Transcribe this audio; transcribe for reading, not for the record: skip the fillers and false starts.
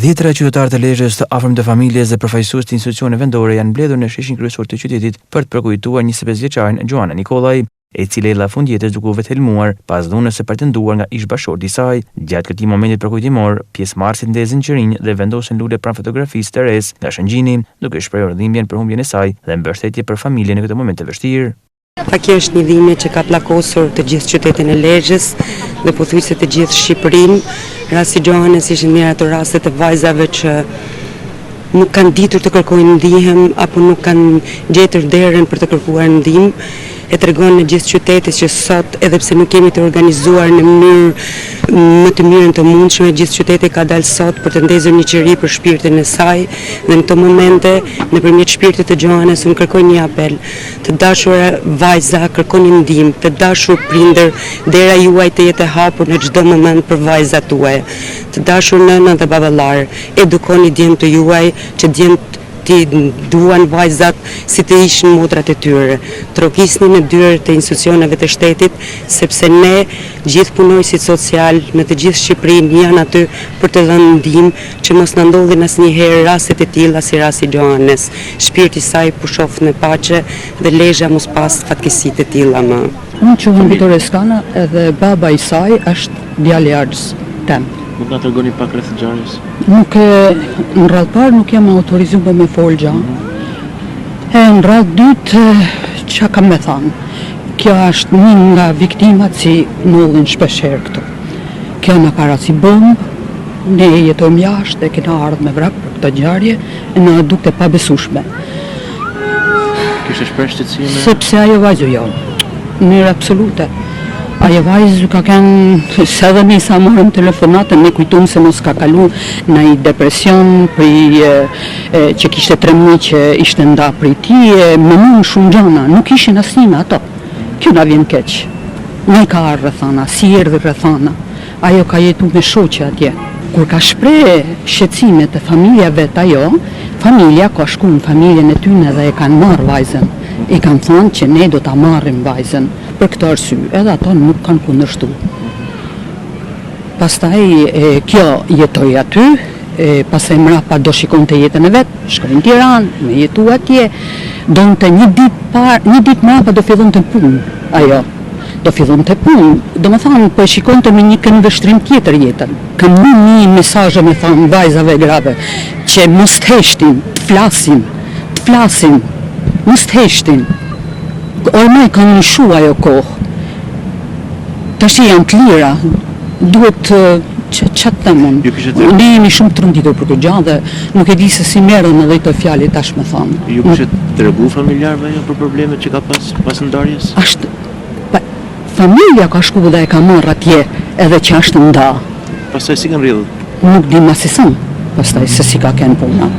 Dhjetëra qytetarë të Lezhës, të afërm të familjes dhe përfaqësues të institucione vendore janë mbledhur në sheshin kryesor të qytetit për të përkujtuar 25-vjeçarin Gjoana Nikollaj, e cila la fundjetës duke u vethelmuar pas dhunës së pretenduar nga ish-bashorti i saj. Gjatë këtij momenti përkujtimor, pjesëmarrësit ndezën qërinj dhe vendosen lule pranë fotografisë të Res nga Shëngjini, duke shprehur dhimbjen për humbjen e saj dhe mbështetje për familjen në këtë moment të vështirë. Kjo është një dhimbje që ka pllakosur të gjithë qytetin e Lezhës dhe pothuajse të gjithë Shqipërinë. Rasti i Gjoanës ishte një ato raste të vajzave që nuk kanë ditur të kërkojnë ndihmë apo nuk kanë gjetur derën për të kërkuar ndihmë. E tregon në gjithë qytetin që sot, edhe pse nuk kemi të organizuar në mënyrë më të mirën të mundshme, gjithë qyteti ka dalë sot për të ndezur një qiri për shpirtin e saj dhe në këto momente, nëpërmjet shpirtit të Gjoanës, unë kërkoj një apel. Të dashura vajza, kërkoni ndihmë, të dashur prindër, dera juaj të jetë e hapur në çdo moment për vajzat tuaja. Të dashur nëna dhe baballar, edukoni djemtë juaj që djemtë ti duan vajzat si të ishin motrat e tyre. Trokisni në dyert të institucioneve të shtetit, sepse ne, gjithë punojësit social në të gjithë Shqipërinë janë aty për të dhënë ndihmë që mos na ndodhin asnjëherë raste të tilla si rasti i Gjoanës. Shpirti i saj pushoft në paqe dhe Lezhë mos pas fatkeqësi të tilla më. Unë quhem Vittoria Skana edhe baba i saj është djali i argjës tem. Mund na tregoni pak rreth ngjarjes? Në radhë parë nuk jam autorizuar me fol gjatë. Në radhë dytë, çka kam me thënë? Kjo është një nga viktimat që ndodhin shpeshherë këtu. Kjo na ka rasi bombë, ne jetojmë jashtë e kena ardhur me vrak për këtë ngjarje e na dukte pa besueshme. Kishte shprehë shqetësime? Sepse ajo vajzë jo, në mënyrë absolute. Ajo vajzë ka kanë, se edhe ne sa morëm telefonatën, ne kujtojmë se mos ka kalu në i depresion që kishte 3 muaj që ishte nda prej tij, më mund shumë gjëna, nuk ishin asnjë ato. Kjo na vjen keq. Nuk ka rrethana, si erdhi rrethana. Ajo ka jetuar me shoqe atje. Kur ka shpreh shqetësimet e familjave të ajo, familja ka shkuar në familjen e tyre dhe e kanë marrë vajzën. I kanë thënë që ne do ta marrim vajzën. Për këtë arsye, edhe ato nuk kanë kundërshtuar. Pastaj kjo jetoi aty, pastaj mrapa do shikonte jetën e vet, shkoi në Tiranë, me jetu atje, donte një ditë mrapa do fillonte punë ajo. Do fillonte punë, domethënë po e shikonte me një këndvështrim tjetër jetën. Kam një mesazh me thënë vajzave grave që mos të heshtin, të flasin, mos të heshtin. Ormai kanë nishu ajo kohë. Tash janë të lira. Duhet ç'a them unë. Ne jemi shumë të rënditur për këtë gjë dhe nuk e di se si merren edhe këto fjalë tash më thon. Ju kishte tregu familjarëve ajo për problemet që ka pas ndarjes? Familja ka shkuar dhe e ka marrë atje edhe që është nda. Pastaj si kanë rridhur? Nuk di më se sa. Pastaj se si ka qenë puna.